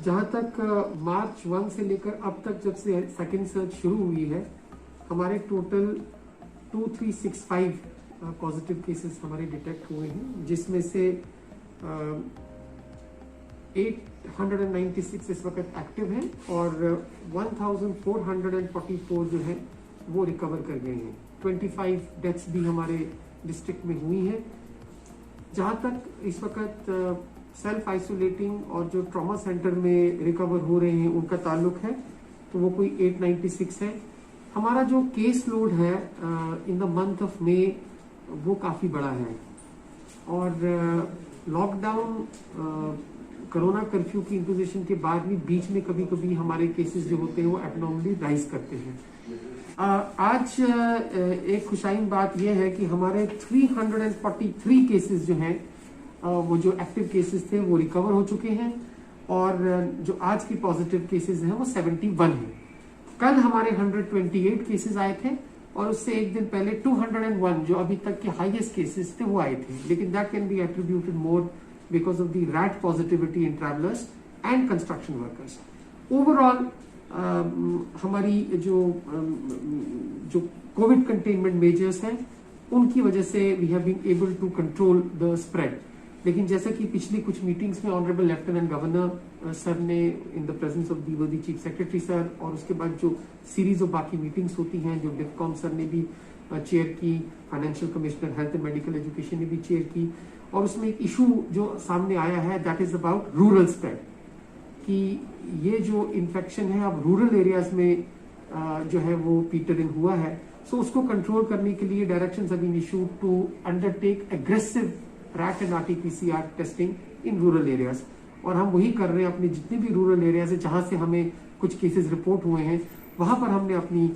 जहां तक मार्च 1 से लेकर अब तक जब से सेकेंड सर्ज शुरू हुई है, हमारे टोटल 2365 पॉजिटिव केसेस हमारे डिटेक्ट हुए हैं, जिसमें से 896 इस वक्त एक्टिव हैं और 1444 जो है वो रिकवर कर गए हैं। 25 डेथ्स भी हमारे डिस्ट्रिक्ट में हुई हैं। जहां तक इस वक्त सेल्फ आइसोलेटिंग और जो ट्रॉमा सेंटर में रिकवर हो रहे हैं उनका ताल्लुक है, तो वो कोई 896 है। हमारा जो केस लोड है in the month of May वो काफी बड़ा है और लॉकडाउन कोरोना कर्फ्यू की इंपोजिशन के बाद भी बीच में कभी कभी हमारे केसेस जो होते हैं वो एबनॉर्मली राइज करते हैं। आज एक खुशाइन बात यह है कि हमारे 343 केसेस जो हैं वो जो एक्टिव केसेस थे वो रिकवर हो चुके हैं और जो आज की पॉजिटिव केसेस हैं वो 71 हैं। कल हमारे 128 केसेस आए थे और उससे एक दिन पहले 201 जो अभी तक के हाईएस्ट केसेस थे वो आए थे, लेकिन that can be attributed more because of the rat positivity in travelers and construction workers. Overall, हमारी जो कोविड कंटेनमेंट मेजर्स हैं उनकी वजह से we have been able to control the spread. लेकिन जैसा कि पिछली कुछ मीटिंग्स में ऑनरेबल लेफ्टिनेंट गवर्नर सर ने in the presence of the chief secretary sir और उसके बाद जो सीरीज ऑफ बाकी मीटिंग्स होती हैं जो डिफकॉम सर ने भी चेयर की, financial commissioner health and medical education ने भी चेयर की, और उसमें एक इशू जो सामने आया है that is about rural spread, कि ये जो इन्फेक्शन है अब रूरल एरियाज में जो है वो पीटर इन हुआ है। सो उसको कंट्रोल करने के लिए directions have been issued to undertake aggressive RAT and RT-PCR testing in rural areas, और हम वही कर रहे हैं। अपने जितने भी रूरल एरियाज है जहां से हमें कुछ केसेस रिपोर्ट हुए हैं वहां पर हमने अपनी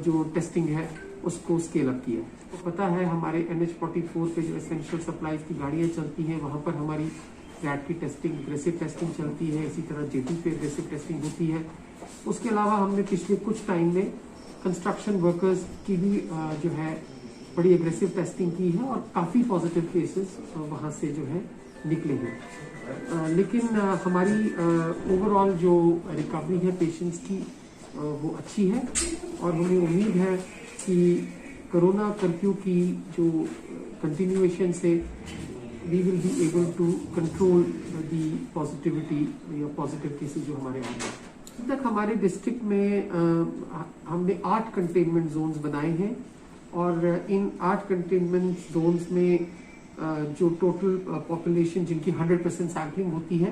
जो टेस्टिंग है उसको स्केल अप किया। तो पता है हमारे NH-44 पे जो एसेंशियल सप्लाईज की गाड़ियां चलती हैं वहां पर हमारी रैट की टेस्टिंग, एग्रेसिव टेस्टिंग चलती है। इसी तरह JT पे एग्रेसिव टेस्टिंग होती है। उसके अलावा हमने पिछले कुछ टाइम में कंस्ट्रक्शन वर्कर्स की भी जो है बड़ी एग्रेसिव टेस्टिंग की है और काफी पॉजिटिव केसेस वहां से जो है निकले हैं। लेकिन हमारी ओवरऑल जो रिकवरी है पेशेंट्स की वो अच्छी है और हमें उम्मीद है कि कोरोना कर्फ्यू की जो कंटिन्यूएशन से we will be able to control the positivity या पॉजिटिव केसेस जो हमारे आ रहे हैं। अभी तक हमारे डिस्ट्रिक्ट में हमने 8 कंटेनमेंट जोन्स बनाए हैं और इन 8 कंटेनमेंट जोन्स में जो टोटल पॉपुलेशन जिनकी 100% सैम्पलिंग होती है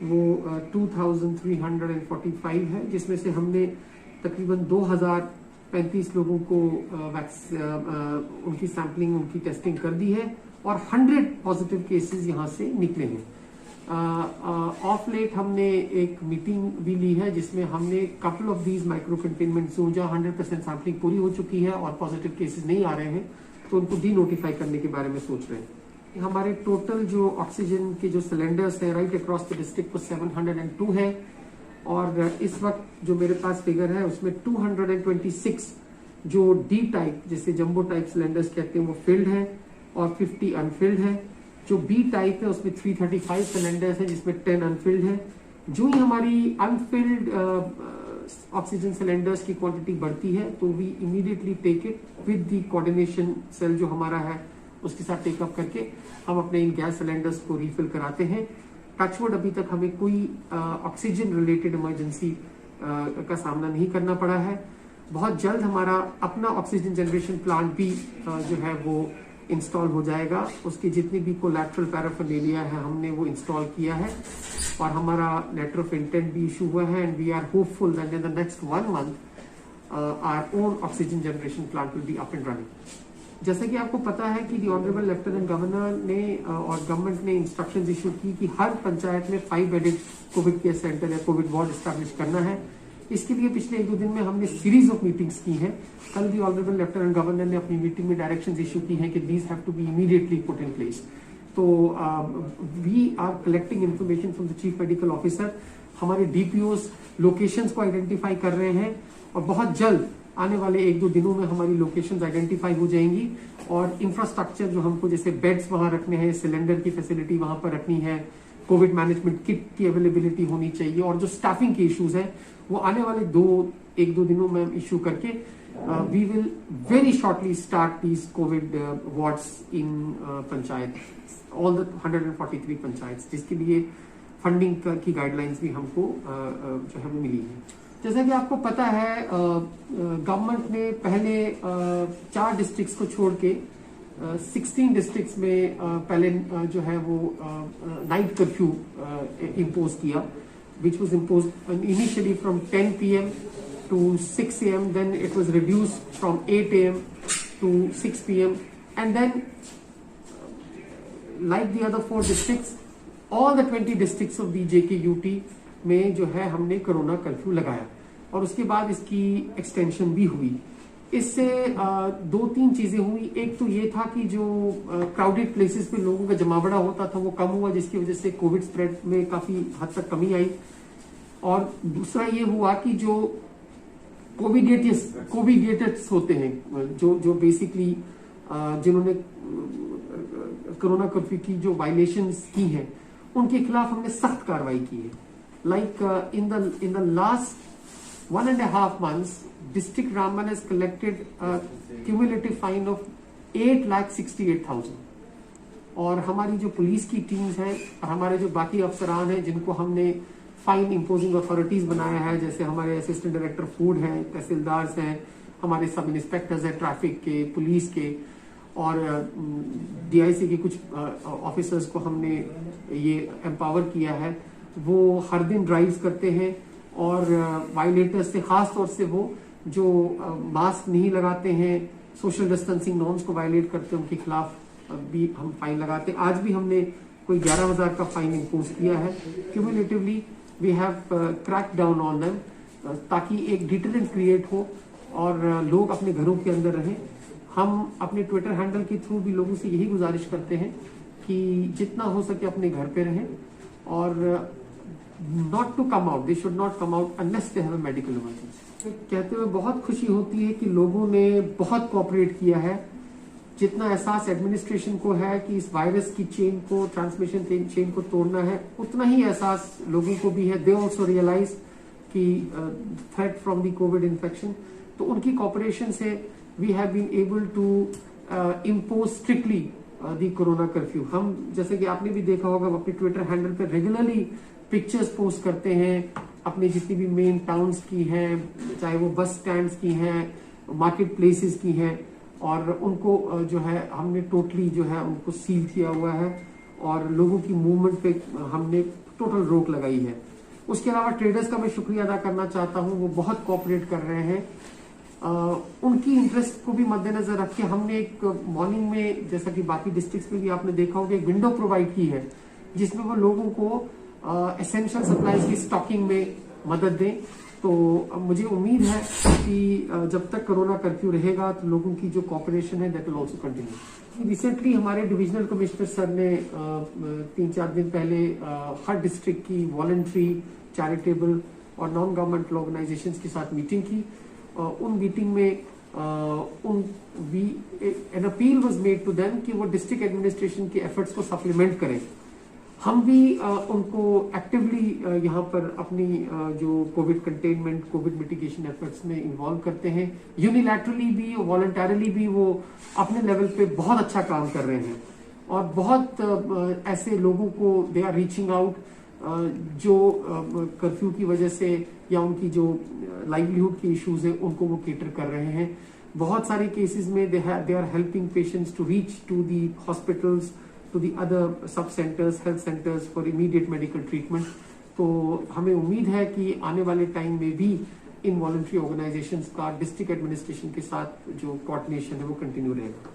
वो 2345 है, जिसमें से हमने तकरीबन 2035 लोगों को उनकी सैम्पलिंग, उनकी टेस्टिंग कर दी है और 100 पॉजिटिव केसेस यहां से निकले हैं। ऑफ लेट हमने एक मीटिंग भी ली है जिसमें हमने couple of these micro containment zone जहां 100% सैम्पलिंग पूरी हो चुकी है और पॉजिटिव केसेस नहीं आ रहे हैं तो उनको डी नोटिफाई करने के बारे में सोच रहे हैं। हमारे टोटल जो ऑक्सीजन के जो सिलेंडर्स है राइट अक्रॉस द डिस्ट्रिक्ट वो 702 है और इस वक्त जो मेरे पास फिगर है उसमें 226 जो डी टाइप जिसे जंबो टाइप सिलेंडर्स कहते हैं वो फिल्ड है और 50 अनफिल्ड है। जो बी टाइप है उसमें 335 सिलेंडर्स है जिसमें 10 अनफिल्ड है। जो ही हमारी अनफिल्ड ऑक्सीजन सिलेंडर्स की क्वांटिटी बढ़ती है तो we immediately take it with the coordination cell जो हमारा है उसके साथ टेकअप करके हम अपने इन गैस सिलेंडर्स को रिफिल कराते हैं। टचवुड अभी तक हमें कोई ऑक्सीजन रिलेटेड इमरजेंसी का सामना नहीं करना पड़ा है। बहुत जल्द हमारा अपना ऑक्सीजन जनरेशन प्लांट भी जो है वो इंस्टॉल हो जाएगा। उसकी जितनी भी कोलैटरल पैराफर्नेलिया है हमने वो इंस्टॉल किया है और हमारा लेटर ऑफ इंटेंट भी इशू हुआ है and we are hopeful that in the next 1 month our own oxygen generation plant will be up and running. जैसा कि आपको पता है कि दी ऑनरेबल लेफ्टिनेंट गवर्नर ने और गवर्नमेंट ने इंस्ट्रक्शंस इशू की कि हर पंचायत में 5 बेडेड कोविड केयर सेंटर या कोविड वार्ड एस्टैब्लिश करना है। इसके लिए पिछले 1-2 दिन में हमने सीरीज ऑफ मीटिंग्स की हैं। कल दी ऑनरेबल लेफ्टिनेंट गवर्नर ने अपनी मीटिंग में डायरेक्शंस इशू की हैं कि these have to be immediately put in place. तो we are collecting information from the chief medical officer. हमारे DPOs लोकेशंस को आइडेंटिफाई कर रहे हैं और बहुत जल्द आने वाले 1-2 दिनों में हमारी लोकेशंस आइडेंटिफाई हो जाएंगी और इंफ्रास्ट्रक्चर जो हमको जैसे बेड्स वहां रखने हैं, सिलेंडर की फैसिलिटी वहां पर रखनी है कोविड मैनेजमेंट किट की अवेलेबिलिटी होनी चाहिए, और जो स्टाफिंग के इश्यूज हैं वो आने वाले एक दो दिनों में इश्यू करके we will very shortly start these covid wards in panchayat, all the 143 panchayat, जिसके लिए फंडिंग की गाइडलाइंस भी हमको जो है वो मिली है। जैसा कि आपको पता है गवर्नमेंट ने पहले 4 डिस्ट्रिक्ट्स को छोड़ के 16 डिस्ट्रिक्ट्स में पहले जो है वो नाइट कर्फ्यू इम्पोज किया, which was imposed initially from 10 p.m. to 6 a.m. Then it was reduced from 8 a.m. to 6 p.m. And then, like the other 4 districts, all the 20 districts of the JKUT में जो है हमने corona curfew लगाया, और उसके बाद इसकी एक्सटेंशन भी हुई। इससे 2-3 चीजें हुई। एक तो ये था कि जो क्राउडेड प्लेसेस पे लोगों का जमावड़ा होता था वो कम हुआ, जिसकी वजह से कोविड स्प्रेड में काफी हद तक कमी आई। और दूसरा ये हुआ कि जो कोविडेटर्स होते हैं, जो बेसिकली जिन्होंने कोरोना कर्फ्यू की जो वायलेशंस की हैं, उनके खिलाफ हमने सख्त कार्रवाई की है। Like in the last 1.5 months, District Ramban has collected a cumulative fine of 8,68,000। और हमारी जो पुलिस की टीम्स हैं और हमारे जो बाकी अफसरान हैं जिनको हमने फाइन इम्पोजिंग अथॉरिटीज बनाया है, जैसे हमारे असिस्टेंट डायरेक्टर फूड हैं, तहसीलदार्स हैं, हमारे सब इंस्पेक्टर्स हैं ट्रैफिक के, पुलिस के, और DIC के कुछ ऑफिसर्स को हमने ये एम्पावर किया है। वो हर दिन ड्राइव्स करते हैं, और वायलेटर्स से, खास तौर से वो जो मास्क नहीं लगाते हैं, सोशल डिस्टेंसिंग नॉर्म्स को वायलेट करते हैं, उनके खिलाफ भी हम फाइन लगाते हैं। आज भी हमने कोई 11,000 का फाइन इम्पोज किया है। Cumulatively we have crack down on them, ताकि एक डिटरेंट क्रिएट हो और लोग अपने घरों के अंदर रहें। हम अपने ट्विटर हैंडल के थ्रू भी लोगों से यही गुजारिश करते हैं कि जितना हो सके अपने घर पे रहें, और not to come out, they should not come out unless they have a medical emergency। कहते हुए बहुत खुशी होती है कि लोगों ने बहुत कोऑपरेट किया है। जितना एहसास एडमिनिस्ट्रेशन को है कि इस वायरस की चेन को, ट्रांसमिशन चेन को तोड़ना है, उतना ही एहसास लोगों को भी है। दे ऑल्सो रियलाइज कि threat from the covid infection, तो उनकी कोऑपरेशन से we have been able to impose strictly the corona curfew. हम, जैसे कि आपने भी देखा होगा, अपने ट्विटर हैंडल पर रेगुलरली पिक्चर्स पोस्ट करते हैं अपने जितनी भी मेन टाउन्स की हैं, चाहे वो बस स्टैंड्स की हैं, मार्केट प्लेसेस की हैं, और उनको जो है हमने टोटली जो है उनको सील किया हुआ है, और लोगों की मूवमेंट पे हमने टोटल रोक लगाई है। उसके अलावा ट्रेडर्स का मैं शुक्रिया अदा करना चाहता हूं, वो बहुत कोऑपरेट कर रहे हैं। उनकी इंटरेस्ट को भी मद्देनजर रख के हमने एक मॉर्निंग में, जैसा कि बाकी डिस्ट्रिक्ट्स में भी आपने देखा होगा, एक विंडो प्रोवाइड की है जिसमें वो लोगों को एसेंशियल सप्लाईज की स्टॉकिंग में मदद दें। तो मुझे उम्मीद है कि जब तक कोरोना कर्फ्यू रहेगा तो लोगों की जो कोऑपरेशन है that will also continue. Recently हमारे डिविजनल कमिश्नर सर ने 3-4 दिन पहले हर डिस्ट्रिक्ट की वॉलंटरी, चैरिटेबल और नॉन गवर्नमेंटल ऑर्गेनाइजेशंस के साथ मीटिंग की। उन मीटिंग में an appeal was made to them कि वो डिस्ट्रिक्ट एडमिनिस्ट्रेशन के एफर्ट्स को सप्लीमेंट करें। हम भी उनको एक्टिवली यहाँ पर अपनी जो covid containment, covid mitigation efforts में इन्वॉल्व करते हैं। यूनिलैटरली भी और वॉलंटरली भी वो अपने लेवल पे बहुत अच्छा काम कर रहे हैं, और बहुत ऐसे लोगों को दे आर रीचिंग आउट जो कर्फ्यू की वजह से या उनकी जो लाइवलीहुड के इश्यूज है उनको वो केटर कर रहे हैं। बहुत सारे केसेस में they are helping patients to reach to the hospitals, to the other sub centers, health centers for immediate medical treatment। तो हमें उम्मीद है कि आने वाले टाइम में भी इन वॉलंटरी ऑर्गेनाइजेशंस का डिस्ट्रिक्ट एडमिनिस्ट्रेशन के साथ जो कोऑर्डिनेशन है वो कंटिन्यू रहेगा।